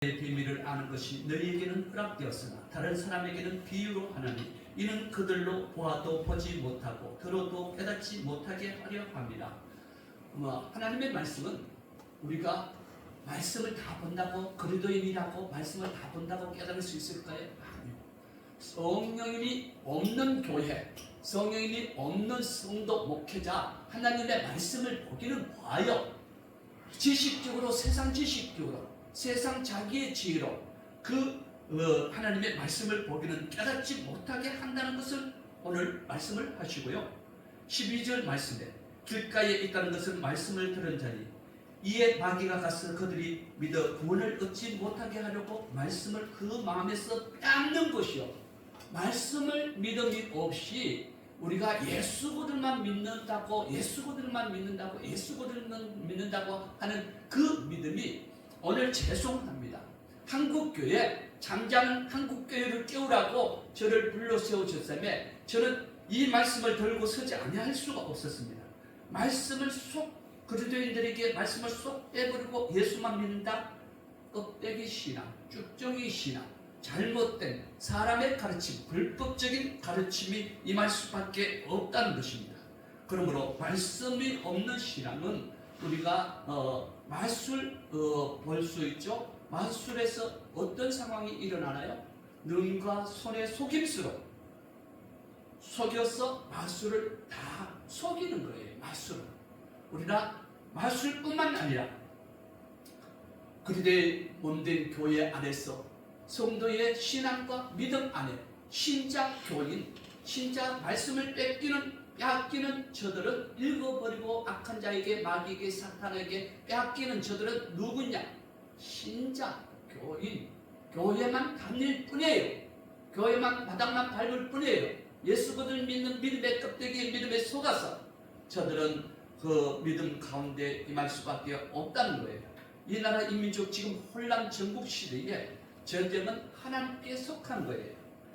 비밀을 아는 것이 너희에게는 허락되었으나 다른 사람에게는 비유로 하나니 이는 그들로 보아도 보지 못하고 들어도 깨닫지 못하게 하려 합니다. 하나님의 말씀은 우리가 말씀을 다 본다고 그리스도인이라고 말씀을 다 본다고 깨달을 수 있을까요? 아니요. 성령님이 없는 교회, 성령님이 없는 성도 목회자 하나님의 말씀을 보기는 봐요. 지식적으로, 세상 지식적으로, 세상 자기의 지혜로 하나님의 말씀을 보기는 깨닫지 못하게 한다는 것을 오늘 말씀을 하시고요. 12절 말씀에 길가에 있다는 것은 말씀을 들은 자니 이에 마귀가 가서 그들이 믿어 구원을 얻지 못하게 하려고 말씀을 그 마음에서 빼앗는 것이요. 말씀을 믿음이 없이 우리가 예수고들만 믿는다고 하는 그 믿음이 오늘 죄송합니다. 한국교회 장자는 한국교회를 깨우라고 저를 불러 세우셨다며 저는 이 말씀을 들고 서지 아니할 수가 없었습니다. 말씀을 그리스도인들에게 말씀을 쏙 빼버리고 예수만 믿는다? 껍데기 신앙, 쭉정이 신앙, 잘못된 사람의 가르침, 불법적인 가르침이 임할 수밖에 없다는 것입니다. 그러므로 말씀이 없는 신앙은 우리가 마술 볼 수 있죠. 마술에서 어떤 상황이 일어나나요? 눈과 손의 속임수로 속여서 마술을 다 속이는 거예요. 마술을. 우리가 마술뿐만 아니라 그리스도의 몸된 교회 안에서 성도의 신앙과 믿음 안에 신자 교인, 신자 말씀을 빼앗기는 저들은 읽어버리고 악한 자에게 마귀에게 사탄에게 빼앗기는 저들은 누구냐? 신자 교인, 교회만 다닐 뿐이에요. 교회만 바닥만 밟을 뿐이에요. 예수를 믿는 믿음의 껍데기 믿음에 속아서 저들은 그 믿음 가운데 임할 수밖에 없다는 거예요. 이 나라 인민족 지금 혼란 전국 시대에 전쟁은 하나님께 속한 거예요.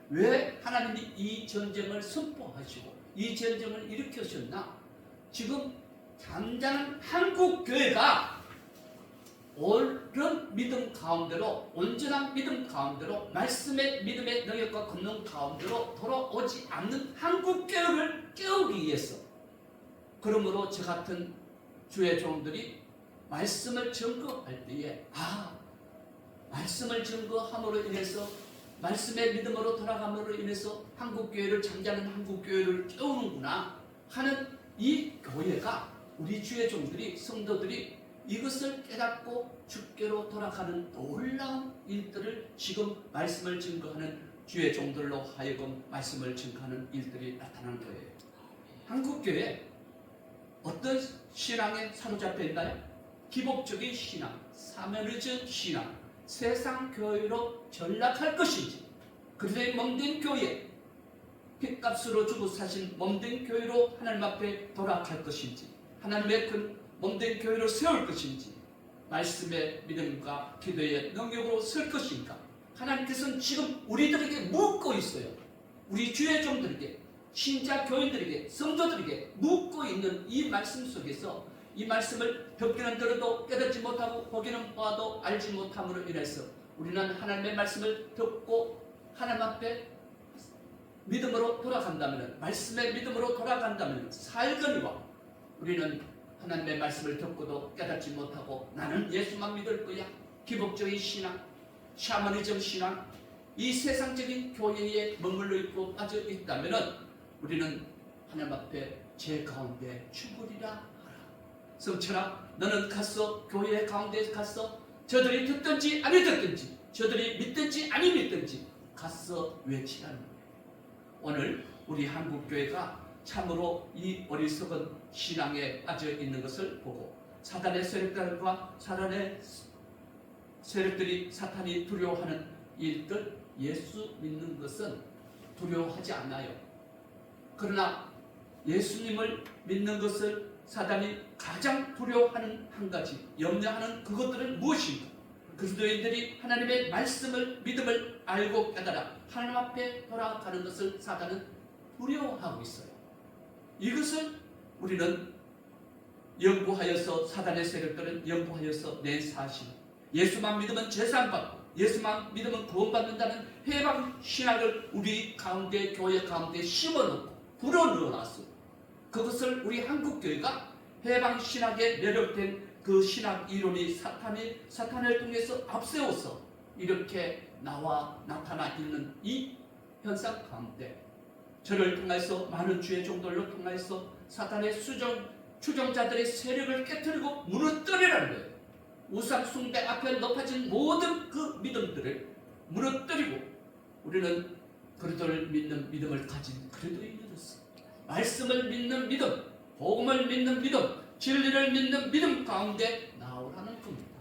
왜 하나님이 이 전쟁을 선포하시고 이 전쟁을 일으키셨나? 지금 잠자는 한국교회가 옳은 믿음 가운데로, 온전한 믿음 가운데로, 말씀의 믿음의 능력과 권능 가운데로 돌아오지 않는 한국교회를 깨우기 위해서, 그러므로 저 같은 주의 종들이 말씀을 증거할 때에 말씀을 증거함으로 인해서 말씀의 믿음으로 돌아감으로 인해서 한국교회를 잠자는 한국교회를 깨우는구나 하는 이 교회가 우리 주의 종들이 성도들이 이것을 깨닫고 주께로 돌아가는 놀라운 일들을 지금 말씀을 증거하는 주의 종들로 하여금 말씀을 증거하는 일들이 나타나는 거예요. 한국교회 어떤 신앙에 사로잡혀 있나요? 기복적인 신앙, 사면의적 신앙, 세상 교회로 전락할 것인지, 그리스도의 몸된 교회, 핏값으로 주고 사신 몸된 교회로 하나님 앞에 돌아갈 것인지, 하나님의 그 몸된 교회로 세울 것인지, 말씀의 믿음과 기도의 능력으로 설 것인가, 하나님께서는 지금 우리들에게 묻고 있어요. 우리 주의 종들에게, 신자 교인들에게, 성도들에게 묻고 있는 이 말씀 속에서 이 말씀을 듣기는 들어도 깨닫지 못하고 보기는 봐도 알지 못함으로 인해서 우리는 하나님의 말씀을 듣고 하나님 앞에 믿음으로 돌아간다면, 말씀의 믿음으로 돌아간다면 살거니와 우리는 하나님의 말씀을 듣고도 깨닫지 못하고 나는 예수만 믿을 거야, 기복적인 신앙, 샤머니즘 신앙, 이 세상적인 교회에 머물러 있고 빠져 있다면 우리는 하나님 앞에 제 가운데 죽으리라. 성철아, 너는 가서 교회 가운데 가서 저들이 듣든지 아니 듣든지, 저들이 믿든지 아니 믿든지 가서 외치라는 거예요. 오늘 우리 한국교회가 참으로 이 어리석은 신앙에 빠져 있는 것을 보고 사탄의 세력들과 사탄의 세력들이 사탄이 두려워하는 일들, 예수 믿는 것은 두려워하지 않아요. 그러나 예수님을 믿는 것을 사단이 가장 두려워하는 한 가지, 염려하는 그것들은 무엇인가? 그리스도인들이 하나님의 말씀을, 믿음을 알고 깨달아 하나님 앞에 돌아가는 것을 사단은 두려워하고 있어요. 이것을 우리는 연구하여서, 사단의 세력들은 연구하여서 낸 사실, 예수만 믿으면 죄 산 받고 예수만 믿으면 구원받는다는 해방 신학을 우리 가운데, 교회 가운데 심어놓고 불어넣어놨어요. 그것을 우리 한국교회가 해방 신학에 매력된 그 신학 이론이 사탄을 통해서 앞세워서 이렇게 나타나 있는 이 현상 가운데 저를 통해서 많은 주의 종들로 통해서 사탄의 추종자들의 세력을 깨뜨리고 무너뜨리라는 거예요. 우상 숭배 앞에 높아진 모든 그 믿음들을 무너뜨리고 우리는 그리스도를 믿는 믿음을 가진 그리스도인으로서 말씀을 믿는 믿음, 복음을 믿는 믿음, 진리를 믿는 믿음 가운데 나오라는 겁니다.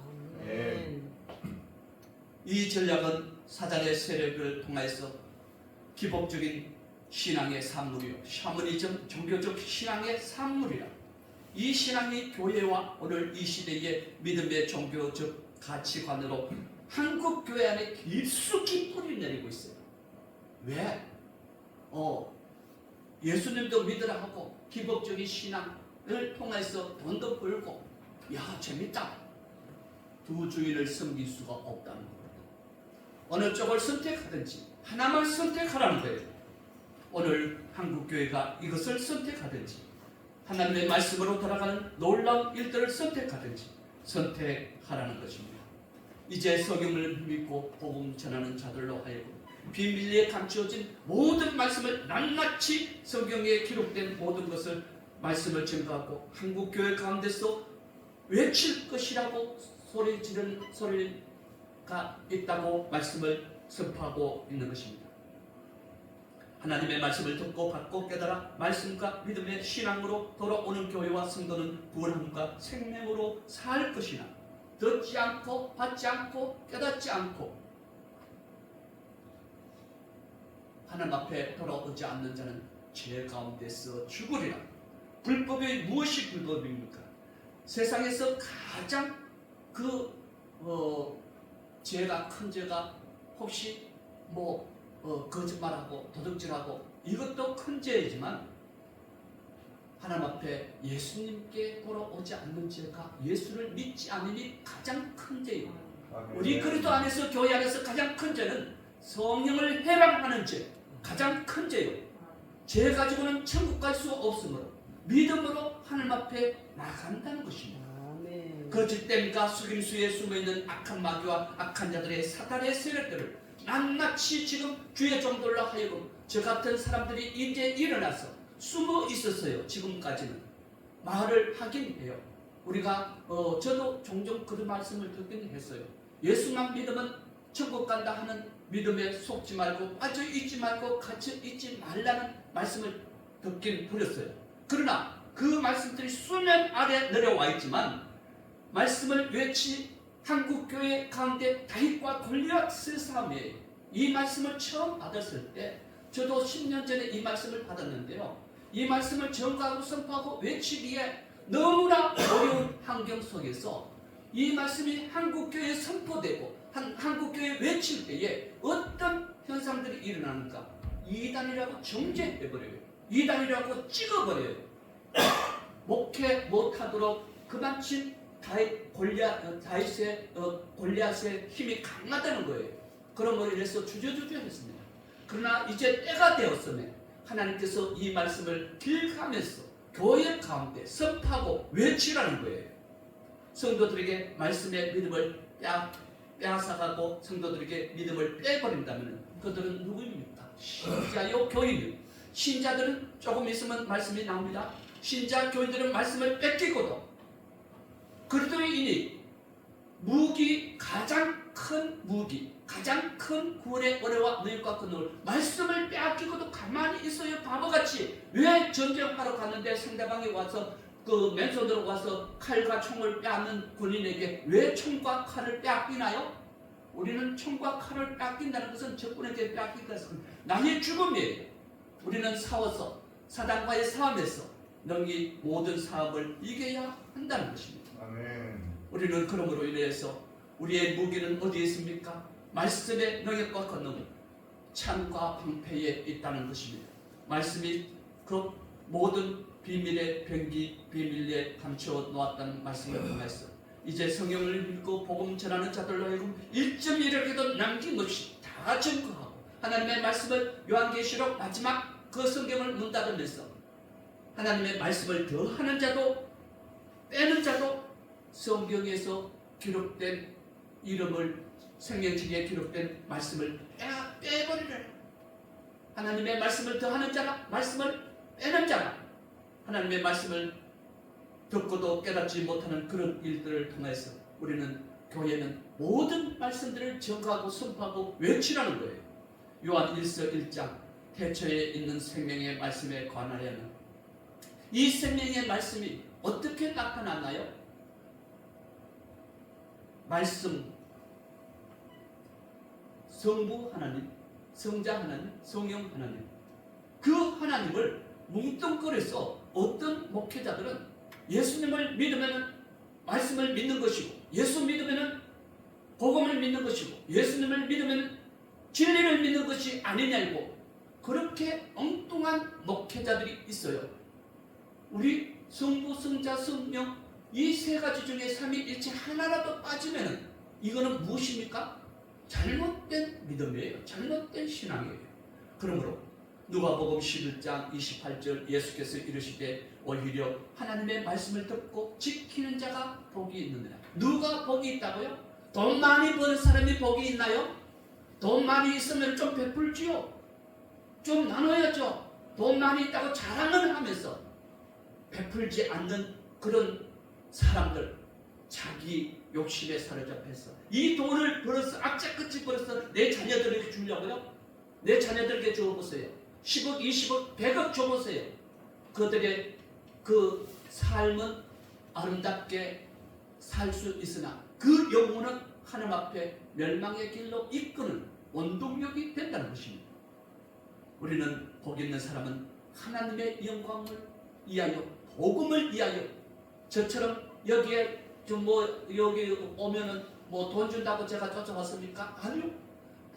이 전략은 사단의 세력을 통해서 기복적인 신앙의 산물이요, 샤머니즘 종교적 신앙의 산물이라. 이 신앙이 교회와 오늘 이 시대의 믿음의 종교적 가치관으로 한국 교회 안에 깊숙이 뿌리 내리고 있어요. 왜? 예수님도 믿으라 하고 기복적인 신앙을 통해서 돈도 벌고 야 재밌다. 두 주인을 섬길 수가 없다는 겁니다. 어느 쪽을 선택하든지 하나만 선택하라는 거예요. 오늘 한국교회가 이것을 선택하든지 하나님의 말씀으로 돌아가는 놀라운 일들을 선택하든지 선택하라는 것입니다. 이제 성경을 믿고 복음 전하는 자들로 하여금 비밀리에 감추어진 모든 말씀을 낱낱이 성경에 기록된 모든 것을 말씀을 증거하고 한국교회 가운데서 외칠 것이라고 소리 지르는 소리가 있다고 말씀을 선포하고 있는 것입니다. 하나님의 말씀을 듣고 받고 깨달아 말씀과 믿음의 신앙으로 돌아오는 교회와 성도는 구원함과 생명으로 살 것이나 듣지 않고 받지 않고 깨닫지 않고 하나님 앞에 돌아오지 않는 자는 죄 가운데서 죽으리라. 불법이 무엇이 불법입니까? 세상에서 가장 죄가 큰 죄가 혹시 거짓말하고 도둑질하고 이것도 큰 죄이지만 하나님 앞에 예수님께 돌아오지 않는 죄가 예수를 믿지 않으니 가장 큰 죄예요. 우리 그리스도 안에서 교회 안에서 가장 큰 죄는 성령을 해방하는 죄, 가장 큰 죄예요. 죄 가지고는 천국 갈 수가 없으므로 믿음으로 하나님 앞에 나간다는 것입니다. 그렇기 때문에 속임수에 숨어있는 악한 마귀와 악한 자들의 사탄의 세력들을 낱낱이 지금 주의 종들로 하여금 저 같은 사람들이 이제 일어나서 숨어 있었어요. 지금까지는 말을 하긴 해요. 우리가 저도 종종 그런 말씀을 듣긴 했어요. 예수만 믿으면 천국 간다 하는 믿음에 속지 말고 빠져 있지 말고 갇혀 있지 말라는 말씀을 듣긴 들었어요. 그러나 그 말씀들이 수면 아래 내려와 있지만 말씀을 외치 한국교회 가운데 다윗과 골리앗의 싸움에 이 말씀을 처음 받았을 때 저도 10년 전에 이 말씀을 받았는데요. 이 말씀을 전가하고 선포하고 외치기에 너무나 어려운 환경 속에서 이 말씀이 한국교회에 선포되고 한국교회에 외칠 때에 어떤 현상들이 일어나는가? 이단이라고 정죄해버려요. 이단이라고 찍어버려요. 목회 못하도록 그만큼 골리앗의 힘이 강하다는 거예요. 그러므로 이래서 주저주저 했습니다. 그러나 이제 때가 되었으면 하나님께서 이 말씀을 길가면서 교회 가운데 선포하고 외치라는 거예요. 성도들에게 말씀의 믿음을 빼앗아가고 성도들에게 믿음을 빼버린다면 그들은 누구입니까? 신자요 교인이요. 신자들은 조금 있으면 말씀이 나옵니다. 신자 교인들은 말씀을 뺏기고도 그리스도인이 가장 큰 구원의 은혜와 능력과 권능을 말씀을 빼앗기고도 가만히 있어요. 바보같이. 왜 전쟁하러 갔는데 상대방이 와서 맨손으로 와서 칼과 총을 빼앗는 군인에게 왜 총과 칼을 빼앗기나요? 우리는 총과 칼을 빼앗긴다는 것은 적군에게 빼앗긴다는 것은 나의 죽음이에요. 우리는 싸워서 사단과의 싸움에서 너희 모든 싸움을 이겨야 한다는 것입니다. 아멘. 우리는 그러므로 인해서 우리의 무기는 어디에 있습니까? 말씀의 능력과 권능, 참과 방패에 있다는 것입니다. 말씀이 그 모든 비밀의 병기 비밀리에 감춰 놓았다는 말씀을 통해서 이제 성경을 믿고 복음 전하는 자들로 하여금 1.1억에도 남긴 것이 다 증거하고 하나님의 말씀을 요한계시록 마지막 그 성경을 문 닫으면서 하나님의 말씀을 더하는 자도 빼는 자도 성경에서 기록된 이름을 생명책에 기록된 말씀을 빼버리라. 하나님의 말씀을 더하는 자나 말씀을 빼는 자나 하나님의 말씀을 듣고도 깨닫지 못하는 그런 일들을 통해서 우리는 교회는 모든 말씀들을 증거하고 선포하고 외치라는 거예요. 요한 1서 1장 태초에 있는 생명의 말씀에 관하여는 이 생명의 말씀이 어떻게 나타났나요? 말씀, 성부 하나님, 성자 하나님, 성령 하나님, 그 하나님을 뭉뚱그려서 어떤 목회자들은 예수님을 믿으면 말씀을 믿는 것이고 예수 믿으면 복음을 믿는 것이고 예수님을 믿으면 진리를 믿는 것이 아니냐고 그렇게 엉뚱한 목회자들이 있어요. 우리 성부, 성자, 성령 이 세 가지 중에 삼위일체 하나라도 빠지면 이거는 무엇입니까? 잘못된 믿음이에요. 잘못된 신앙이에요. 그러므로 누가복음 11장 28절 예수께서 이르시되 오히려 하나님의 말씀을 듣고 지키는 자가 복이 있느니라. 누가 복이 있다고요? 돈 많이 버는 사람이 복이 있나요? 돈 많이 있으면 좀 베풀지요. 좀 나눠야죠. 돈 많이 있다고 자랑을 하면서 베풀지 않는 그런 사람들, 자기 욕심에 사로잡혀서 이 돈을 벌어서 악착같이 벌어서 내 자녀들에게 주려고요? 내 자녀들에게 줘보세요. 10억, 20억, 100억 줘보세요. 그들의 그 삶은 아름답게 살 수 있으나 그 영혼은 하나님 앞에 멸망의 길로 이끄는 원동력이 된다는 것입니다. 우리는 복 있는 사람은 하나님의 영광을 위하여 복음을 위하여 저처럼 여기에 좀 여기 오면은 돈 준다고 제가 쫓아왔습니까? 아니요.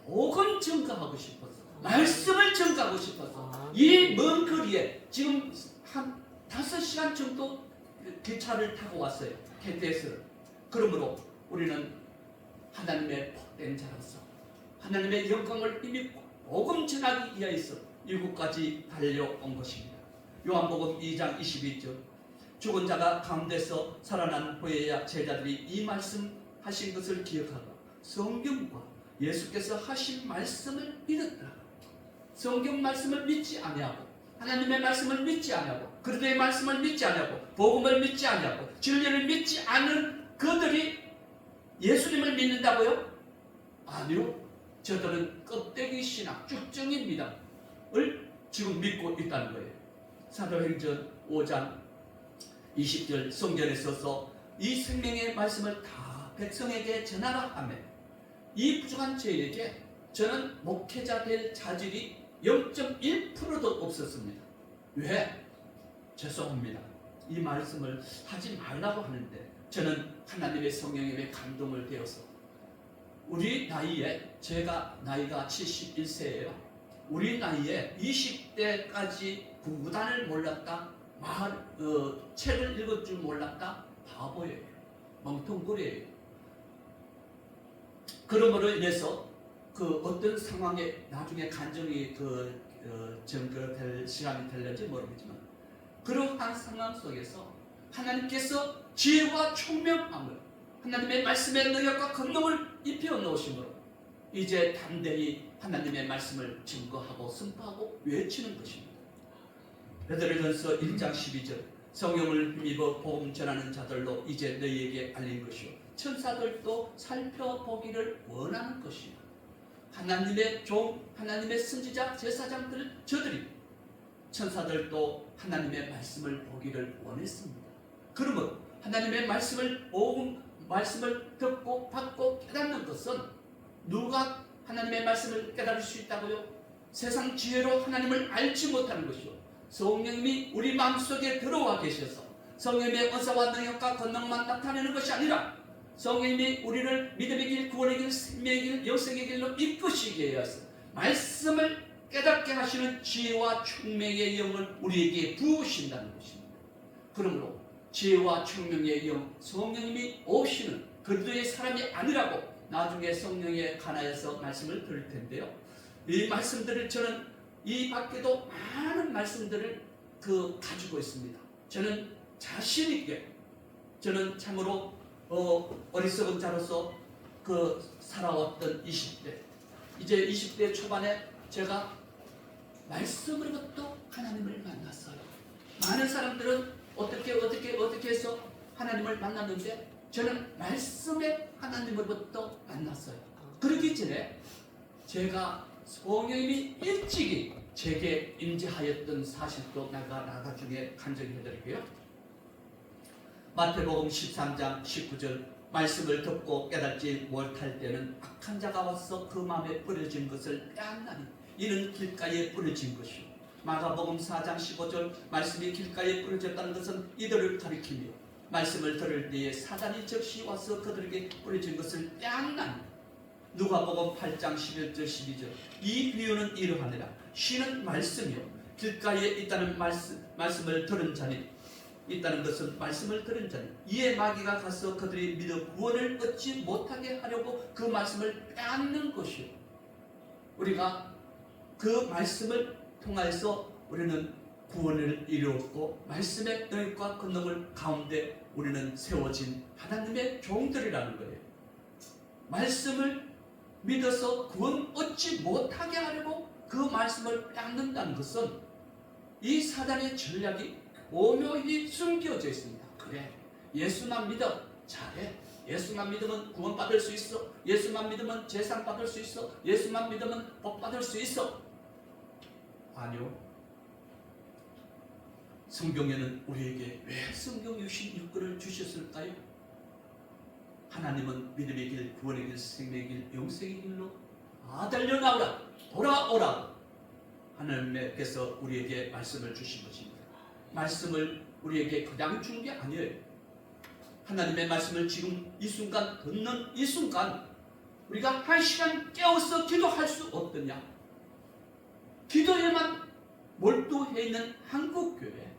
복음 증거하고 싶어서 말씀을 증거하고 싶어서 이 먼 거리에 지금 한 5시간 정도 기차를 타고 왔어요. KTX를. 그러므로 우리는 하나님의 복된 자로서 하나님의 영광을 힘입고 복음 전하기 위하여서 이곳까지 달려온 것입니다. 요한복음 2장 22절 죽은 자가 가운데서 살아난 후에야 제자들이 이 말씀하신 것을 기억하고 성경과 예수께서 하신 말씀을 믿었다. 성경 말씀을 믿지 아니하고 하나님의 말씀을 믿지 아니하고 그리스도의 말씀을 믿지 아니하고 복음을 믿지 아니하고 진리를 믿지 않는 그들이 예수님을 믿는다고요? 아니요. 저들은 껍데기 신앙, 쭉정이 믿음을 지금 믿고 있다는 거예요. 사도행전 5장 20절 성경에 써서 이 생명의 말씀을 다 백성에게 전하라 하며 이 부족한 저에게 저는 목회자 될 자질이 0.1%도 없었습니다. 왜? 죄송합니다. 이 말씀을 하지 말라고 하는데 저는 하나님의 성령님의 감동을 되어서 우리 나이에 제가 나이가 71세예요. 우리 나이에 20대까지 구구단을 몰랐다. 책을 읽을 줄 몰랐다. 바보예요. 멍텅구리예요. 그러므로 인해서 그 어떤 상황에 나중에 간증이 전거될 시간이 될는지 모르겠지만 그러한 상황 속에서 하나님께서 지혜와 총명함을 하나님의 말씀의 능력과 권능을 입혀 놓으심으로 이제 담대히 하나님의 말씀을 증거하고 선포하고 외치는 것입니다. 베드로전서 1장 12절 성령을 힘입어 복음 전하는 자들로 이제 너희에게 알린 것이요 천사들도 살펴보기를 원하는 것이요 하나님의 종, 하나님의 선지자, 제사장들 저들이 천사들도 하나님의 말씀을 보기를 원했습니다. 그러면 하나님의 말씀을 듣고 받고 깨닫는 것은 누가 하나님의 말씀을 깨달을 수 있다고요? 세상 지혜로 하나님을 알지 못하는 것이요 성령님이 우리 마음속에 들어와 계셔서 성령의 은사와 능력과 권능만 나타내는 것이 아니라 성령님이 우리를 믿음의 길, 구원의 길, 생명의 길, 영생의 길로 이끄시게 하여서 말씀을 깨닫게 하시는 지혜와 총명의 영을 우리에게 부으신다는 것입니다. 그러므로 지혜와 총명의 영 성령님이 오시는 그리스도의 사람이 아니라고 나중에 성령에 관하여서 말씀을 드릴 텐데요. 이 말씀들을 저는 이 밖에도 많은 말씀들을 가지고 있습니다. 저는 자신 있게 저는 참으로 어리석은 자로서 살아왔던 20대 이제 20대 초반에 제가 말씀으로부터 하나님을 만났어요. 많은 사람들은 어떻게 해서 하나님을 만났는데 저는 말씀의 하나님으로부터 만났어요. 그러기 전에 제가 성령님이 일찍이 제게 임재하였던 사실도 나중에 간증해드릴게요. 마태복음 13장 19절 말씀을 듣고 깨닫지 못할 때는 악한 자가 와서 그 마음에 뿌려진 것을 빼앗나니 이는 길가에 뿌려진 것이요. 마가복음 4장 15절 말씀이 길가에 뿌려졌다는 것은 이들을 가리키며 말씀을 들을 때에 사단이 즉시 와서 그들에게 뿌려진 것을 빼앗나니 누가복음 8장 11절 12절 이 비유는 이러하니라. 쉬는 말씀이요 길가에 있다는 말씀을 들은 자니 있다는 것은 말씀을 들은 자니 이에 마귀가 가서 그들이 믿어 구원을 얻지 못하게 하려고 그 말씀을 빼앗는 것이요. 우리가 그 말씀을 통하여서 우리는 구원을 이루었고 말씀의 능력과 권능을 가운데 우리는 세워진 하나님의 종들이라는 거예요. 말씀을 믿어서 구원 얻지 못하게 하려고 그 말씀을 빼앗는다는 것은 이 사단의 전략이 오묘히 숨겨져 있습니다. 그래, 예수만 믿어 잘해. 예수만 믿으면 구원받을 수 있어. 예수만 믿으면 재산 받을 수 있어. 예수만 믿으면 복 받을 수 있어. 아니요. 성경에는 우리에게 왜 성경 유신 일권을 주셨을까요? 하나님은 믿음의 길, 구원의 길, 생명의 길, 영생의 길로 달려 나오라, 돌아오라. 하나님께서 우리에게 말씀을 주신 것입니다. 말씀을 우리에게 그냥 준 게 아니에요. 하나님의 말씀을 지금 이 순간 듣는 이 순간 우리가 한 시간 깨어서 기도할 수 없느냐? 기도에만 몰두해 있는 한국교회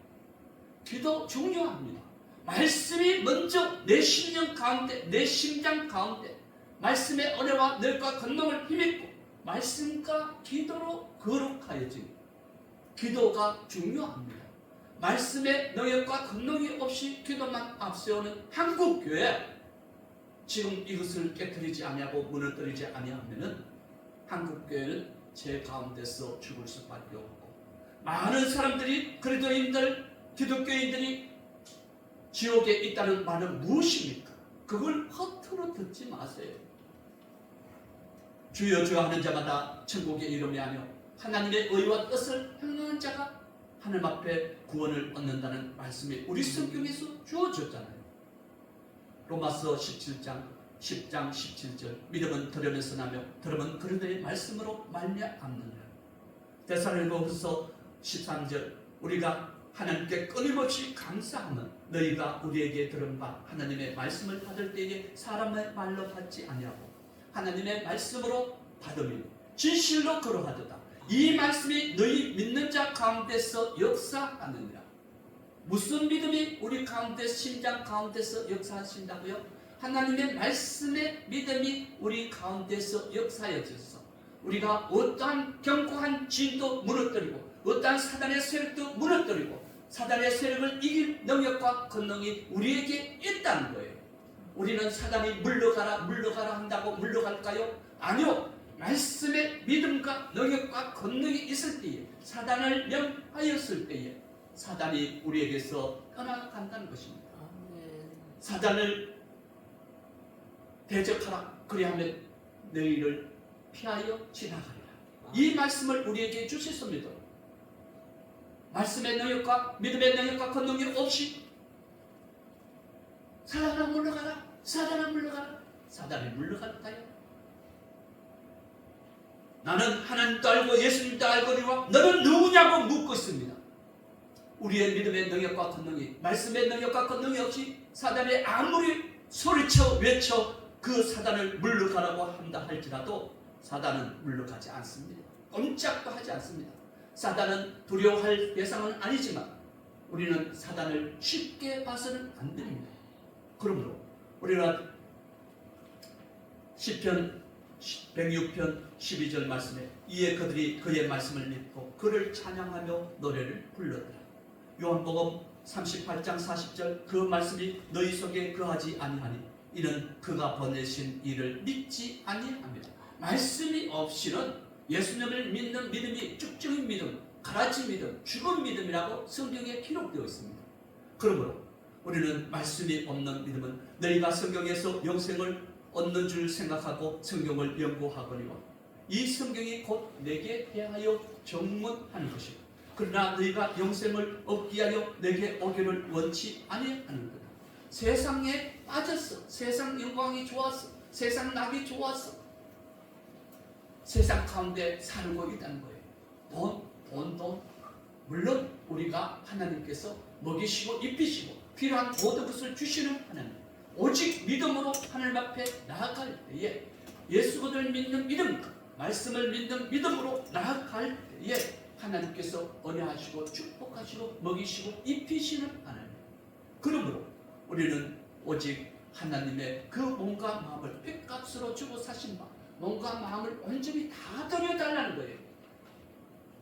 기도 중요합니다. 말씀이 먼저 내 심령 가운데 내 심장 가운데 말씀의 은혜와 능력과 권능을 힘입고 말씀과 기도로 거룩하여진 기도가 중요합니다. 말씀의 능력과 권능이 없이 기도만 앞세우는 한국교회 지금 이것을 깨뜨리지 아니하고 무너뜨리지 아니하면은 한국교회는 제 가운데서 죽을 수밖에 없고 많은 사람들이 그리스도인들 기독교인들이 지옥에 있다는 말은 무엇입니까? 그걸 허투루 듣지 마세요. 주여 주여 하는 자마다 천국에 이름하며 하나님의 의와 뜻을 행하는 자가 하나님 앞에 구원을 얻는다는 말씀이 우리 성경에서 주어졌잖아요. 로마서 17장 10장 17절 믿음은 들으면서 나며 들으면 그리스도의 말씀으로 말미암느니라. 데살로니가후서 13절 우리가 하나님께 끊임없이 감사하는 너희가 우리에게 들은 바 하나님의 말씀을 받을 때에 사람의 말로 받지 아니하고 하나님의 말씀으로 받으며 진실로 거룩하도다. 이 말씀이 너희 믿는 자 가운데서 역사하느니라. 무슨 믿음이 우리 가운데 심장 가운데서 역사하신다고요? 하나님의 말씀의 믿음이 우리 가운데서 역사해져서 우리가 어떠한 견고한 진도 무너뜨리고 어떠한 사단의 세력도 무너뜨리고 사단의 세력을 이길 능력과 권능이 우리에게 있다는 거예요. 우리는 사단이 물러가라 한다고 물러갈까요? 아니요. 말씀의 믿음과 능력과 권능이 있을 때에 사단을 명하였을 때에 사단이 우리에게서 떠나간다는 것입니다. 사단을 대적하라. 그리하면 너희를 피하여 지나가리라. 이 말씀을 우리에게 주셨습니다. 말씀의 능력과 믿음의 능력과 권능이 없이 사단아 물러가라. 사단아 물러가라. 사단이 물러갈까요? 나는 하나님도 알고 예수님도 알거니와 너는 누구냐고 묻고 있습니다. 우리의 믿음의 능력과 권능이 말씀의 능력과 권능이 없이 사단이 아무리 소리쳐 외쳐 그 사단을 물러가라고 한다 할지라도 사단은 물러가지 않습니다. 꼼짝도 하지 않습니다. 사단은 두려워할 대상은 아니지만 우리는 사단을 쉽게 봐서는 안 됩니다. 그러므로 우리가 시편 106편 12절 말씀에 이에 그들이 그의 말씀을 믿고 그를 찬양하며 노래를 불렀더라. 요한복음 38장 40절 그 말씀이 너희 속에 거하지 아니하니 이는 그가 보내신 이를 믿지 아니합니다. 말씀이 없이는 예수님을 믿는 믿음이 쭉쭉인 믿음, 가라지 믿음, 죽은 믿음이라고 성경에 기록되어 있습니다. 그러므로 우리는 말씀이 없는 믿음은 너희가 성경에서 영생을 얻는 줄 생각하고 성경을 연구하거니와 이 성경이 곧 내게 대하여 정문하는 것이고 그러나 너희가 영생을 얻기 위하여 내게 오기를 원치 아니하는 거다. 세상에 빠졌어. 세상 영광이 좋았어. 세상 낙이 좋았어. 세상 가운데 살고 있다는 거예요. 돈. 물론 우리가 하나님께서 먹이시고 입히시고 필요한 모든 것을 주시는 하나님. 오직 믿음으로 하나님 앞에 나아갈 때에 예수를 믿는 믿음, 말씀을 믿는 믿음으로 나아갈 때에 하나님께서 은혜하시고 축복하시고 먹이시고 입히시는 하나님. 그러므로 우리는 오직 하나님의 그 몸과 마음을 핏값으로 주고 사신 바 몸과 마음을 온전히 다 드려달라는 거예요.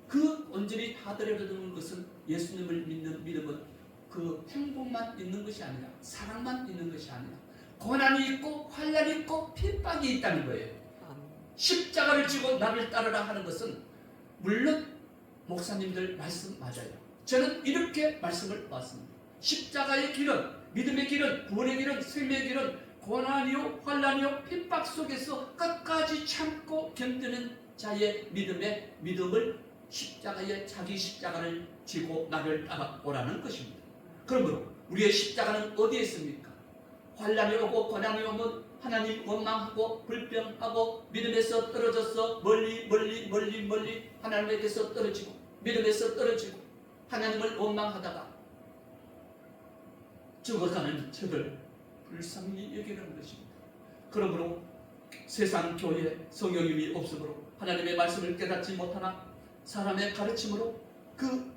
그 온전히 다 드려달라는 것은 예수님을 믿는 믿음은 그 행복만 있는 것이 아니라 사랑만 있는 것이 아니라 고난이 있고 환난이 있고 핍박이 있다는 거예요. 십자가를 지고 나를 따르라 하는 것은 물론 목사님들 말씀 맞아요. 저는 이렇게 말씀을 봤습니다. 십자가의 길은 믿음의 길은 구원의 길은 생명의 길은 고난이요 환난이요 핍박 속에서 끝까지 참고 견디는 자의 믿음을 자기 십자가를 지고 나를 따라오라는 것입니다. 그러므로 우리의 십자가는 어디에 있습니까? 환난이 오고 고난이 오면 하나님 원망하고 불평하고 믿음에서 떨어져서 멀리 하나님에게서 떨어지고 믿음에서 떨어지고 하나님을 원망하다가 죽어가는 저를 불쌍히 여기는 것입니다. 그러므로 세상 교회에 성령님이 없으므로 하나님의 말씀을 깨닫지 못하나 사람의 가르침으로 그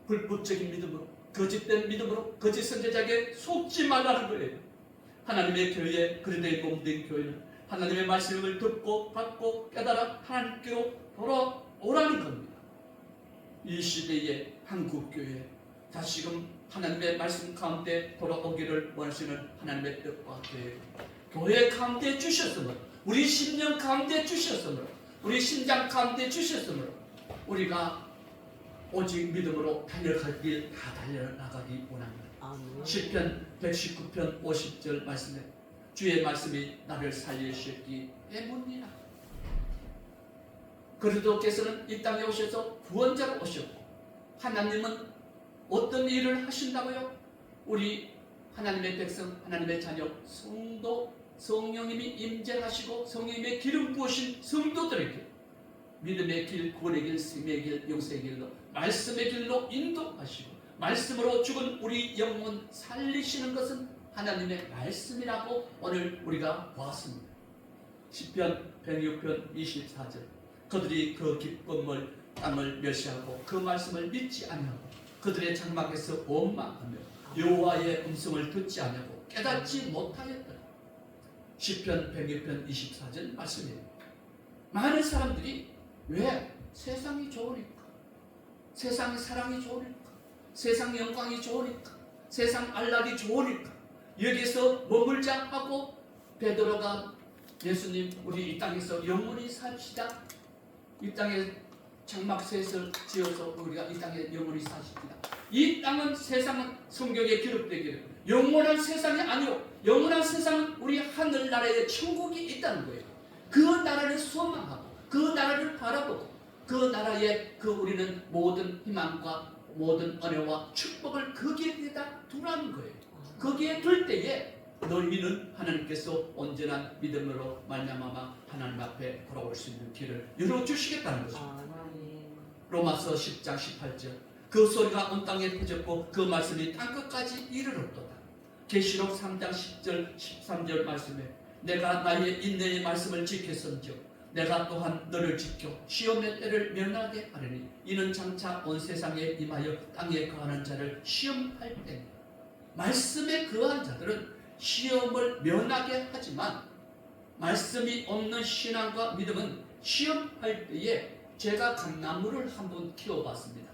불법적인 믿음으로 거짓된 믿음으로 거짓 선지자에게 속지 말라는 거예요. 하나님의 교회에 그리스도의 몸된 교회는 하나님의 말씀을 듣고 받고 깨달아 하나님께로 돌아오라는 겁니다. 이 시대의 한국교회 다시금 하나님의 말씀 가운데 돌아오기를 원하시는 하나님의 뜻과 계획 교회 가운데 주셨으므로 우리 심령 가운데 주셨으므로 우리 심장 가운데 주셨으므로 우리가 오직 믿음으로 달려갈 길 다 달려나가기 원합니다. 시편 119편 50절 말씀에 주의 말씀이 나를 살리셨기 때문이라. 그리스도께서는 이 땅에 오셔서 구원자로 오셨고 하나님은 어떤 일을 하신다고요? 우리 하나님의 백성, 하나님의 자녀, 성도, 성령님이 임재하시고 성령님의 기름 부으신 성도들에게 믿음의 길, 구원의 길, 생명의 길, 영생의 길로 말씀의 길로 인도하시고 말씀으로 죽은 우리 영혼 살리시는 것은 하나님의 말씀이라고 오늘 우리가 보았습니다. 시편 106편 24절 그들이 그 기쁨을 땅을 멸시하고 그 말씀을 믿지 아니하고 그들의 장막에서 원망하며 여호와의 음성을 듣지 아니하고 깨닫지 못하였더라. 시편 106편 24절 말씀이에요. 많은 사람들이 왜 세상이 좋으니까 세상의 사랑이 좋으니까 세상 영광이 좋으니까 세상 안락이 좋으니까 여기서 머물자 하고 베드로가 예수님 우리 이 땅에서 영원히 삽시다. 이 땅에 장막셋을 지어서 우리가 이 땅에 영원히 사십니다. 이 땅은 세상은 성경에 기록되기를 영원한 세상이 아니오 영원한 세상은 우리 하늘나라에 천국이 있다는 거예요. 그 나라를 소망하고 그 나라를 바라보고 그 나라에 우리는 모든 희망과 모든 은혜와 축복을 거기에다 두라는 거예요. 거기에 둘 때에 너희는 하나님께서 온전한 믿음으로 말미암아 하나님 앞에 돌아올 수 있는 길을 열어주시겠다는 것입니다. 로마서 10장 18절 그 소리가 온 땅에 퍼졌고 그 말씀이 땅끝까지 이르렀도다. 계시록 3장 10절 13절 말씀에 내가 나의 인내의 말씀을 지켰은즉 내가 또한 너를 지켜 시험의 때를 면하게 하리니 이는 장차 온 세상에 임하여 땅에 거하는 자를 시험할 때니. 말씀에 거한 자들은 시험을 면하게 하지만 말씀이 없는 신앙과 믿음은 시험할 때에 제가 감나무를 한번 키워봤습니다.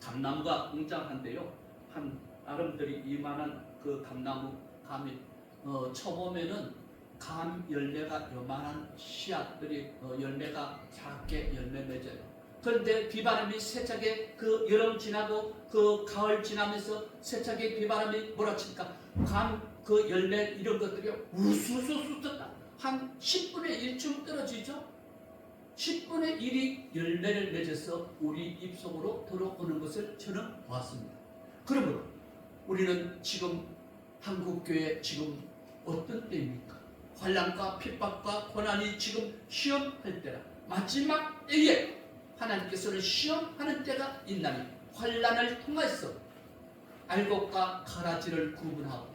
감나무가 웅장한데요. 한 나름대로 이만한 그 감나무 감이 쳐보면은 감 열매가 요만한 씨앗들이 열매가 작게 열매 맺어요. 그런데 비바람이 세차게 그 여름 지나고 그 가을 지나면서 세차게 비바람이 몰아치니까 감 그 열매 이런 것들이 우수수수 떴다. 한 10분의 1쯤 떨어지죠. 10분의 1이 열매를 맺어서 우리 입속으로 들어오는 것을 저는 보았습니다. 그러므로 우리는 지금 한국교회 지금 어떤 때입니까? 환난과 핍박과 고난이 지금 시험할 때라. 마지막 때에 하나님께서는 시험하는 때가 있나니 환난을 통해서 알곡과 가라지를 구분하고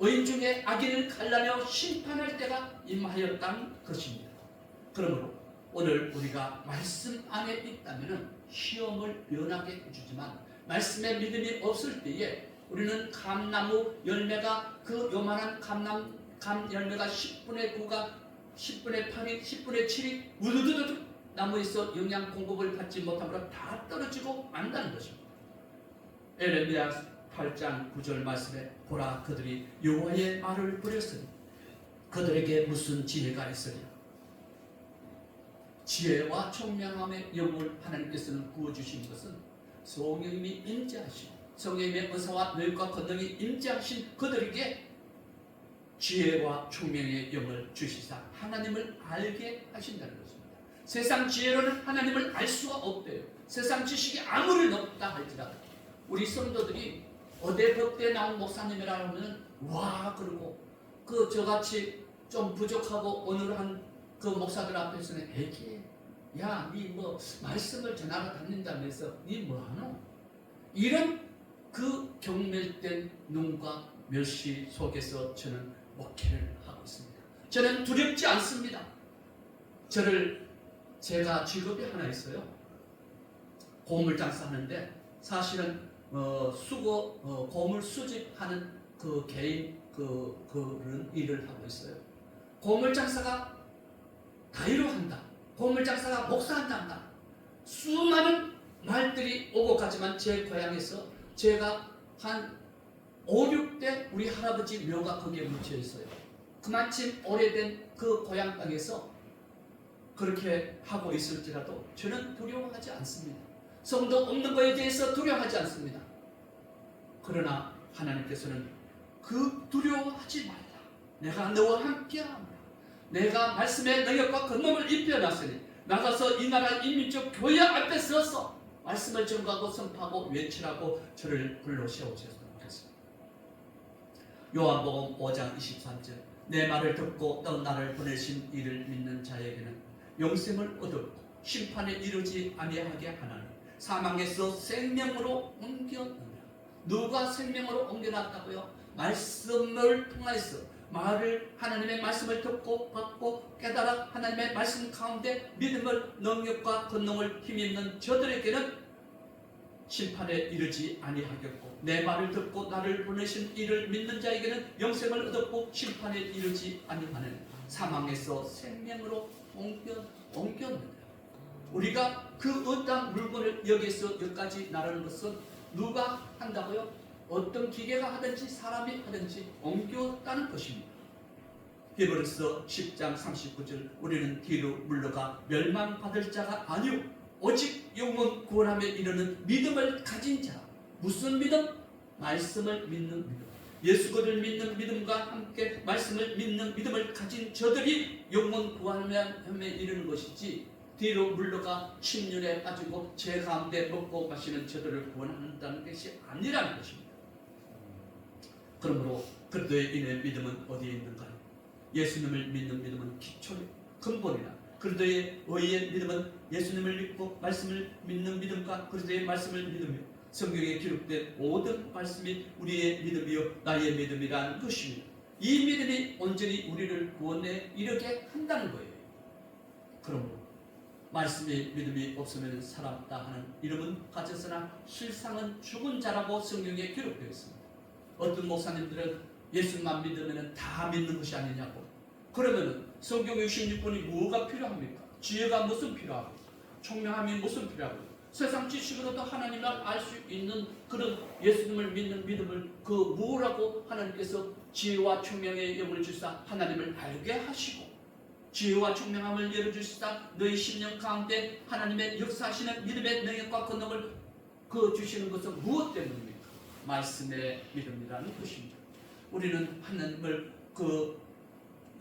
의인 중에 악인을 갈라내어 심판할 때가 임하였다는 것입니다. 그러므로 오늘 우리가 말씀 안에 있다면 시험을 면하게 해주지만 말씀에 믿음이 없을 때에 우리는 감나무 열매가 그 요만한 감 열매가 10분의 9가 10분의 8이 10분의 7이 우두두두 나무에서 영양 공급을 받지 못함으로 다 떨어지고 만다는 것입니다. 에레미야 8장 9절 말씀에 보라 그들이 여호와의 말을 버렸으니 그들에게 무슨 지혜가 있으리라. 지혜와 총명함의 영을 하나님께서는 구워주신 것은 성령님이 임재하신 성령님의 은사와 능력과 권능이 임재하신 그들에게 지혜와 총명의 영을 주시사 하나님을 알게 하신다는 것입니다. 세상 지혜로는 하나님을 알 수가 없대요. 세상 지식이 아무리 높다 할지라도 우리 성도들이 어대법대 나온 목사님이라 하면 와 그러고 그 저같이 좀 부족하고 어눌한 그 목사들 앞에서는 에게 야 니 뭐 말씀을 전하러 다닌다면서 니 뭐하노? 이런 그 경멸된 눈과 멸시 속에서 저는 목회를 하고 있습니다. 저는 두렵지 않습니다. 제가 직업이 하나 있어요. 고물장사 하는데 사실은 고물 수집하는 그 개인 그런 일을 하고 있어요. 고물장사가 다이로한다. 고물장사가 목사한다. 수많은 말들이 오고 가지만 제 고향에서 제가 한 5, 6대 우리 할아버지 묘가 거기에 묻혀 있어요. 그만큼 오래된 그 고향 땅에서 그렇게 하고 있을지라도 저는 두려워하지 않습니다. 성도 없는 것에 대해서 두려워하지 않습니다. 그러나 하나님께서는 그 두려워하지 말라. 내가 너와 함께함이라. 내가 말씀의 능력과 권능을 입혀놨으니 나가서 이 나라 인민족 교회 앞에 서서 말씀을 전가하고 선포하고 외치라고 저를 불러 세우셨습니다. 요한복음 5장 23절 내 말을 듣고 또 나를 보내신 이를 믿는 자에게는 영생을 얻었고 심판에 이르지 아니하게 하나니 사망에서 생명으로 옮겨놓으라. 누가 생명으로 옮겨놨다고요? 말씀을 통해서 하나님의 말씀을 듣고 받고 깨달아 하나님의 말씀 가운데 믿음을 능력과 권능을 힘입는 저들에게는 심판에 이르지 아니하겠고 내 말을 듣고 나를 보내신 이를 믿는 자에게는 영생을 얻었고 심판에 이르지 아니하는 사망에서 생명으로 옮겨놓는다. 우리가 그 어떤 물건을 여기서 여기까지 나르는 것은 누가 한다고요? 어떤 기계가 하든지 사람이 하든지 옮겼다는 것입니다. 히브리서 10장 39절 우리는 뒤로 물러가 멸망받을 자가 아니오 오직 영원 구원함에 이르는 믿음을 가진 자. 무슨 믿음? 말씀을 믿는 믿음. 예수 그리스도를 믿는 믿음과 함께 말씀을 믿는 믿음을 가진 저들이 영원 구원함에 이르는 것이지 뒤로 물러가 침륜에 빠지고 제 가운데 먹고 마시는 저들을 구원한다는 것이 아니라는 것입니다. 그러므로 그리스도의 인의 믿음은 어디에 있는가요? 예수님을 믿는 믿음은 기초의 근본이나 그리스도의 의의 믿음은 예수님을 믿고 말씀을 믿는 믿음과 그리스도의 말씀을 믿으며 성경에 기록된 모든 말씀이 우리의 믿음이요 나의 믿음이라는 것입니다. 이 믿음이 온전히 우리를 구원에 이르게 한다는 거예요. 그러므로 말씀이 믿음이 없으면 살았다 하는 이름은 가졌으나 실상은 죽은 자라고 성경에 기록되어 있습니다. 어떤 목사님들은 예수만 믿으면 다 믿는 것이 아니냐고. 그러면 성경 66권이 뭐가 필요합니까? 지혜가 무슨 필요하고, 총명함이 무슨 필요하고, 세상 지식으로도 하나님을 알 수 있는 그런 예수님을 믿는 믿음을 그 뭐라고 하나님께서 지혜와 총명의 영을 주사 하나님을 알게 하시고, 지혜와 총명함을 열어주시다 너희 심령 가운데 하나님의 역사하시는 믿음의 능력과 권능을 그 주시는 것은 무엇 때문입니까? 말씀의 믿음이라는 것입니다. 우리는 하나님을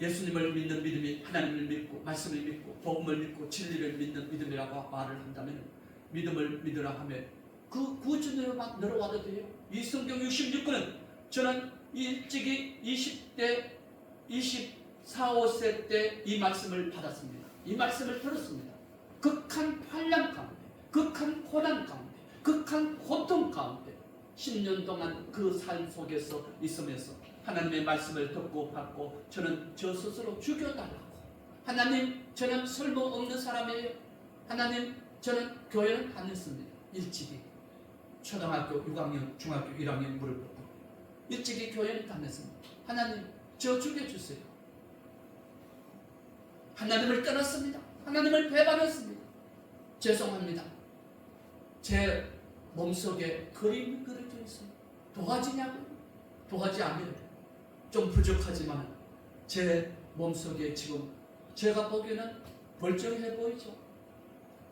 예수님을 믿는 믿음이 하나님을 믿고 말씀을 믿고 복음을 믿고 진리를 믿는 믿음이라고 말을 한다면, 믿음을 믿으라 하며 그 구원으로만 늘어와도 돼요. 이 성경 66권은 저는 일찍이 20대 24, 5세 때 이 말씀을 받았습니다. 이 말씀을 들었습니다. 극한 환난 가운데, 극한 고난 가운데, 극한 고통 가운데 10년 동안 그 삶 속에서 있으면서 하나님의 말씀을 듣고 받고 저는 저 스스로 죽여달라고, 하나님 저는 쓸모없는 사람이에요, 하나님 저는 교회는 다녔습니다. 일찍이 초등학교 6학년 중학교 1학년 무릎 꿇고 일찍이 교회는 다녔습니다. 하나님 저 죽여주세요. 하나님을 떠났습니다. 하나님을 배반했습니다. 죄송합니다. 제 몸속에 그림이 그려져 있어요. 도와지냐고요? 도와지 않아요. 좀 부족하지만 제 몸속에 지금 제가 보기에는 멀쩡해 보이죠.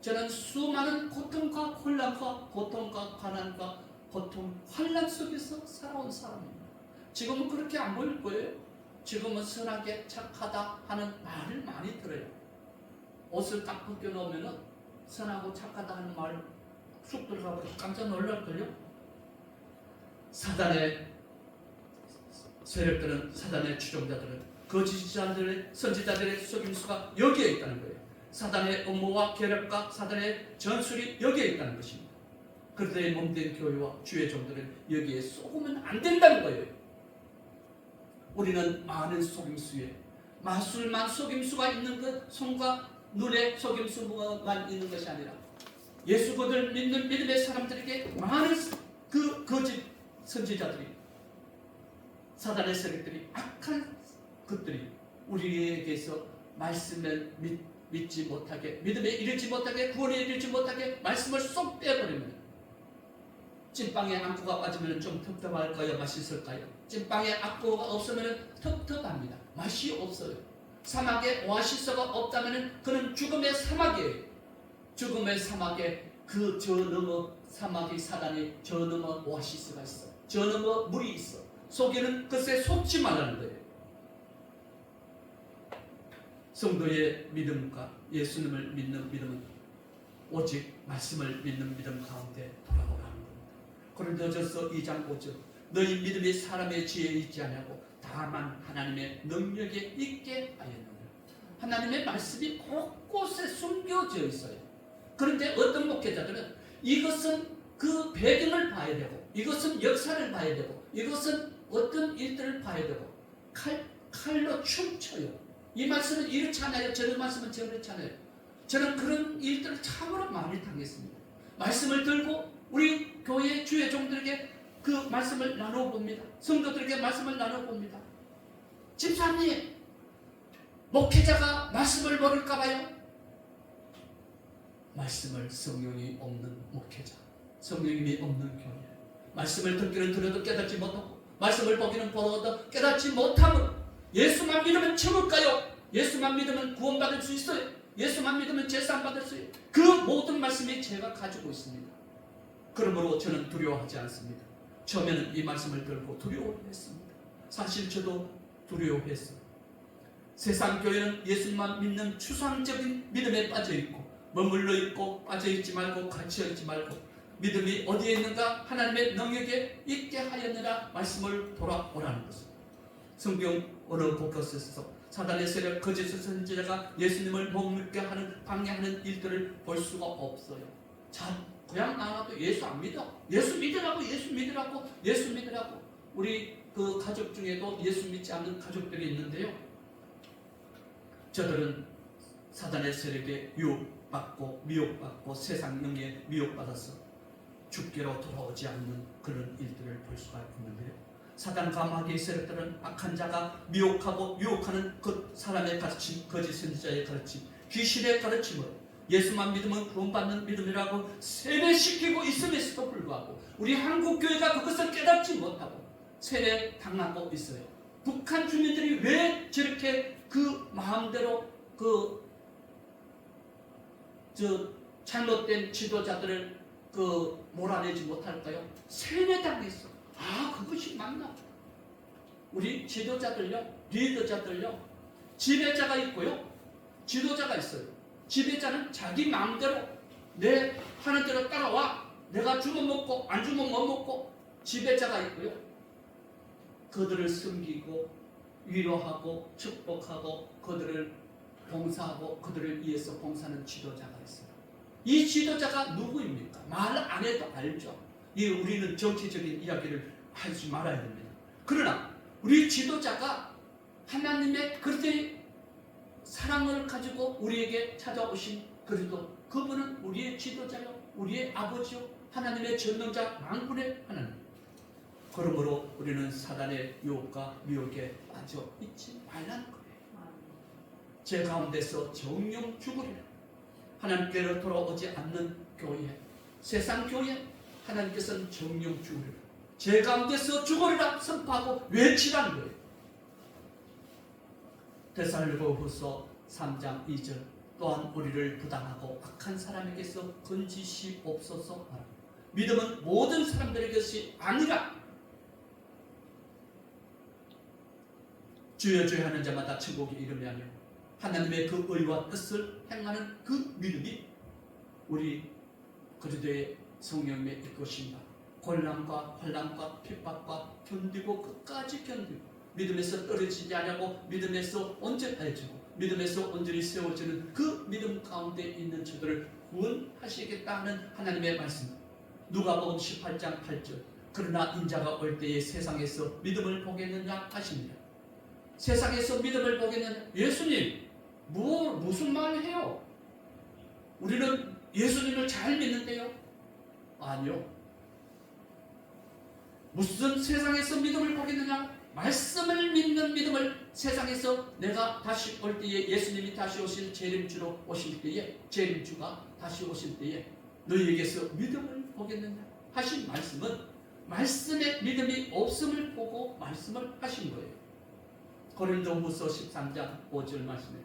저는 수많은 고통과 혼란과 고통과 가난과 고통, 환란 속에서 살아온 사람입니다. 지금은 그렇게 안 보일 거예요. 지금은 선하게 착하다 하는 말을 많이 들어요. 옷을 딱 벗겨놓으면 선하고 착하다 하는 말 쑥 들어가고 깜짝 놀랄걸요. 사단의 세력들은, 사단의 추종자들은, 거짓자들의 선지자들의 속임수가 여기에 있다는 거예요. 사단의 음모와 계략과 사단의 전술이 여기에 있다는 것입니다. 그들의 몸된 교회와 주의 종들은 여기에 속으면 안 된다는 거예요. 우리는 많은 속임수에, 마술만 속임수가 있는 것, 손과 눈에 속임수만 있는 것이 아니라 예수를 믿는 믿음의 사람들에게 많은 그 거짓 선지자들이, 사단의 세력들이, 악한 것들이 우리에게서 말씀을 믿지 못하게, 믿음에 이르지 못하게, 구원에 이르지 못하게 말씀을 쏙 빼버리면, 찐빵에 앙꼬가 빠지면 좀 텁텁할까요? 맛있을까요? 찐빵에 앙꼬가 없으면 텁텁합니다. 맛이 없어요. 사막에 오아시스가 없다면 그는 죽음의 사막이에요. 죽음의 사막에 그 저 너머 사막의 사단이 저 너머 오아시스가 있어. 저 너머 물이 있어. 속에는 그것에 속지 말라는 거예요. 성도의 믿음과 예수님을 믿는 믿음은 오직 말씀을 믿는 믿음 가운데 돌아오라는 겁니다. 고린도전서 2장 5절, 너희 믿음이 사람의 지혜에 있지 않냐고 다만 하나님의 능력에 있게 하였느니라. 하나님의 말씀이 곳곳에 숨겨져 있어요. 그런데 어떤 목회자들은 이것은 그 배경을 봐야 되고, 이것은 역사를 봐야 되고, 이것은 어떤 일들을 봐야 되고 칼로 춤춰요. 이 말씀은 이렇지 않아요, 저런 말씀은 저렇지 않아요. 저는 그런 일들을 참으로 많이 당했습니다. 말씀을 들고 우리 교회 주의 종들에게 그 말씀을 나눠봅니다. 성도들에게 말씀을 나눠봅니다. 집사님, 목회자가 말씀을 모를까봐요? 말씀을 성령이 없는 목회자, 성령님이 없는 교회, 말씀을 듣기는 들어도 깨닫지 못하고 말씀을 보기는 보아도 깨닫지 못하면 예수만 믿으면 천국 가요. 예수만 믿으면 구원받을 수 있어요. 예수만 믿으면 제사 받을 수 있어요. 그 모든 말씀이 제가 가지고 있습니다. 그러므로 저는 두려워하지 않습니다. 처음에는 이 말씀을 들고 두려워했습니다. 사실 저도 두려워했어요. 세상 교회는 예수만 믿는 추상적인 믿음에 빠져있고 머물러 있고 빠져있지 말고 갇혀있지 말고 믿음이 어디에 있는가? 하나님의 능력에 있게 하였느라 말씀을 돌아오라는 것입니다. 성경 어느 곳곳에서 사단의 세력, 거짓 선지자가 예수님을 못 믿게 하는, 방해하는 일들을 볼 수가 없어요. 자, 그냥 나와도 예수 안 믿어. 예수 믿으라고, 예수 믿으라고, 예수 믿으라고. 우리 그 가족 중에도 예수 믿지 않는 가족들이 있는데요. 저들은 사단의 세력에 유혹받고 미혹받고 세상 능에 미혹받아서 죽게로 돌아오지 않는 그런 일들을 볼 수가 있는데요. 사단과 마귀의 세력들은 악한 자가 미혹하고 유혹하는 그 사람의 가르침, 거짓 선지자의 가르침, 귀신의 가르침으로 예수만 믿으면 구원받는 믿음이라고 세뇌시키고 있음에도 불구하고 우리 한국교회가 그것을 깨닫지 못하고 세뇌당하고 있어요. 북한 주민들이 왜 저렇게 그 마음대로 잘못된 지도자들을 몰아내지 못할까요? 세뇌당했어. 그것이 맞나? 우리 지도자들요, 리더자들요, 지배자가 있고요, 지도자가 있어요. 지배자는 자기 마음대로 내 하는 대로 따라와. 내가 주면 먹고 안 주면 못 먹고. 지배자가 있고요, 그들을 섬기고 위로하고 축복하고 그들을 봉사하고 그들을 위해서 봉사하는 지도자가 있어요. 이 지도자가 누구입니까? 말 안 해도 알죠. 우리는 정치적인 이야기를 하지 말아야 됩니다. 그러나 우리 지도자가 하나님의 그리스도의 사랑을 가지고 우리에게 찾아오신 그분은 우리의 지도자요, 우리의 아버지요, 하나님의 전능자 만군의 하나님. 그러므로 우리는 사단의 유혹과 미혹에 빠져 있지 말라는 거예요. 제 가운데서 정령 죽으리라. 하나님께로 돌아오지 않는 교회, 세상 교회, 하나님께서는 정령 죽으리라. 제 가운데서 죽으리라 선포하고 외치라는 거예요. 데살로니가후서 3장 2절 또한 우리를 부당하고 악한 사람에게서 건지시옵소서 하라. 믿음은 모든 사람들의 것이 아니라 주여 주여 하는 자마다 천국에 이르며 하나님의 그 의와 뜻을 행하는 그 믿음이 우리 그리스도의 성령에 있것입니다. 곤란과 환난과 핍박과 견디고 끝까지 견디고 믿음에서 떨어지지 않냐고 믿음에서 온전해지고 믿음에서 온전히 세워지는 그 믿음 가운데 있는 저들을 구원하시겠다는 하나님의 말씀. 누가복음 18장 8절 그러나 인자가 올 때에 세상에서 믿음을 보겠느냐 하십니다. 세상에서 믿음을 보겠느냐. 예수님 무슨 말을 해요? 우리는 예수님을 잘 믿는데요? 아니요. 무슨 세상에서 믿음을 보겠느냐? 말씀을 믿는 믿음을 세상에서 내가 다시 올 때에 예수님이 다시 오실 재림주로 오실 때에 재림주가 다시 오실 때에 너희에게서 믿음을 보겠느냐 하신 말씀은 말씀에 믿음이 없음을 보고 말씀을 하신 거예요. 고린도후서 13장 5절 말씀에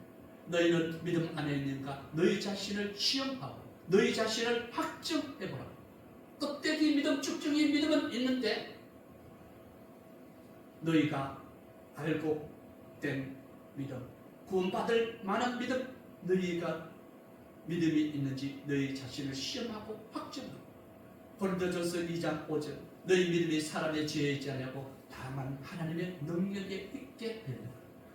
너희는 믿음 안에 있는가 너희 자신을 시험하고 너희 자신을 확증해보라. 껍데기 믿음, 쭉쭉이 믿음은 있는데 너희가 알고 된 믿음, 구원받을 만한 믿음, 너희가 믿음이 있는지 너희 자신을 시험하고 확증하고. 고린도전서 2장 5절 너희 믿음이 사람의 지혜에 있지 않냐고 다만 하나님의 능력에 있게 되느라.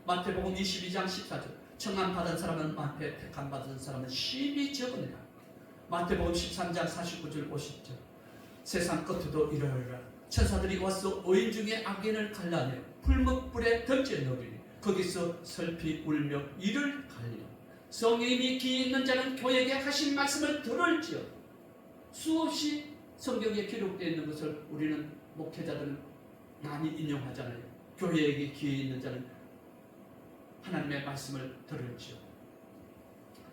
마태복음 22장 14절 청함 받은 사람은 많되 택함 받은 사람은 심히 적으니라. 마태복음 13장 49절 50절 세상 끝에도 이르리라. 천사들이 와서 의인 중에 악인을 갈라내 풀목불에 던져 넣으리니 거기서 슬피 울며 이를 갈리라. 성령이 귀 있는 자는 교회에게 하신 말씀을 들을지어. 수없이 성경에 기록되어 있는 것을 우리는 목회자들은 많이 인용하잖아요. 교회에게 귀 있는 자는 하나님의 말씀을 들을지어.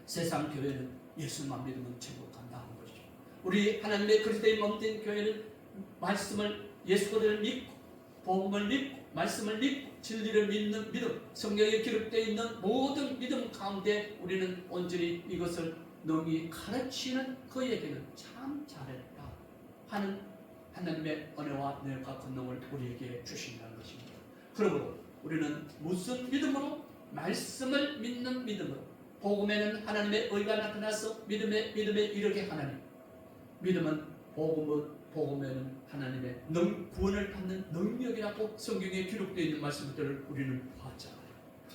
세상 교회는 예수만 믿으면 천국 간다 하는 것이죠. 우리 하나님의 그리스도의 몸된 교회는 말씀을 예수 그리스도를 믿고 복음을 믿고 말씀을 믿고 진리를 믿는 믿음, 성경에 기록되어 있는 모든 믿음 가운데 우리는 온전히 이것을 능히 가르치는 그에게는 참 잘했다 하는 하나님의 은혜와 능력과 권능을 우리에게 주신다는 것입니다. 그러므로 우리는 무슨 믿음으로? 말씀을 믿는 믿음으로. 복음에는 하나님의 의가 나타나서 믿음에 이르게 하나님. 믿음은 복음에는 하나님의 구원을 받는 능력이라고 성경에 기록되어 있는 말씀들을 우리는 보았잖아요.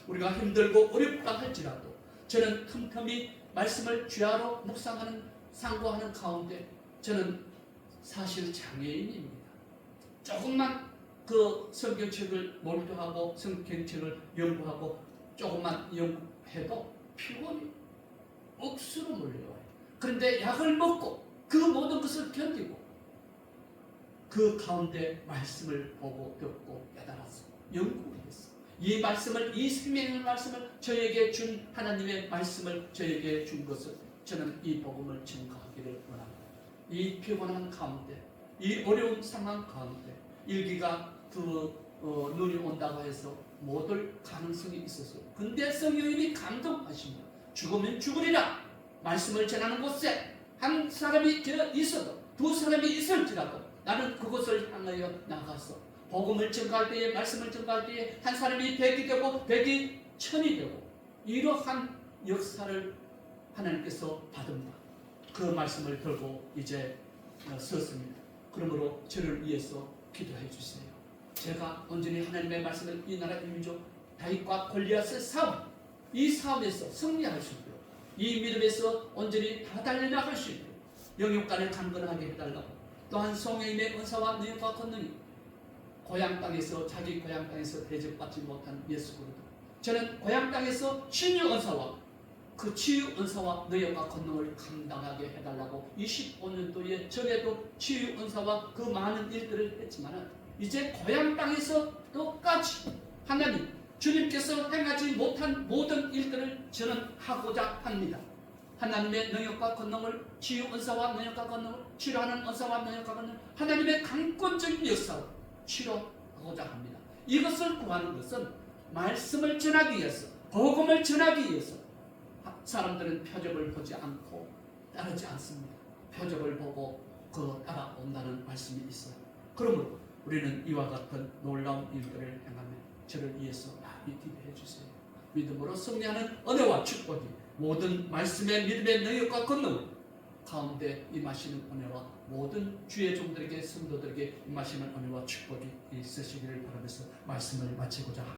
우리가 힘들고 어렵다 할지라도 저는 틈틈이 말씀을 주야로 묵상하는 상고하는 가운데 저는 사실 장애인입니다. 조금만 그 성경책을 몰두하고 성경책을 연구하고 조금만 연구해도 피곤이 억수로 몰려와요. 그런데 약을 먹고 그 모든 것을 견디고 그 가운데 말씀을 보고 듣고 깨달았어. 연구했어. 이 말씀을, 이 생명의 말씀을 저에게 준 하나님의 말씀을 저에게 준 것을 저는 이 복음을 증거하기를 원합니다. 이 피곤한 가운데, 이 어려운 상황 가운데 일기가 눈이 온다고 해서 못 올 가능성이 있었어요. 근데 성령님이 감동하십니다. 죽으면 죽으리라. 말씀을 전하는 곳에 한 사람이 있어도 두 사람이 있을지라도 나는 그곳을 향하여 나가서 복음을 증거할 때에, 말씀을 증거할 때에 한 사람이 100이 되고 100이 1000이 되고 이러한 역사를 하나님께서 받습니다. 그 말씀을 들고 이제 섰습니다. 그러므로 저를 위해서 기도해 주세요. 제가 온전히 하나님의 말씀을 이 나라 민족 다윗과 골리앗의 싸움, 이 싸움에서 승리할 수 있도록, 이 믿음에서 온전히 다 달려나갈 수 있도록 영육간을 강건하게 해달라고, 또한 성령님의 은사와 능력과 권능이 고향 땅에서, 자기 고향 땅에서 대접받지 못한 예수 그리스도, 저는 고향 땅에서 치유 은사와 그 치유 은사와 능력과 권능을 감당하게 해달라고 25년도에 전에도 치유 은사와 그 많은 일들을 했지만 이제 고향 땅에서 똑같이 하나님 주님께서 행하지 못한 모든 일들을 저는 하고자 합니다. 하나님의 능력과 권능을, 치유 은사와 능력과 권능을, 치료하는 은사와 능력과 권능, 하나님의 강권적인 역사로 치료하고자 합니다. 이것을 구하는 것은 말씀을 전하기 위해서, 복음을 전하기 위해서. 사람들은 표적을 보지 않고 따르지 않습니다. 표적을 보고 따라온다는 말씀이 있어요. 그러므로 우리는 이와 같은 놀라운 일들을 행하며 저를 위해서 많이 기도해 주세요. 믿음으로 승리하는 은혜와 축복이 모든 말씀의 믿음의 능력과 권능 가운데 임하시는 은혜와 모든 주의 종들에게, 성도들에게 임하시는 은혜와 축복이 있으시기를 바라면서 말씀을 마치고자 합니다.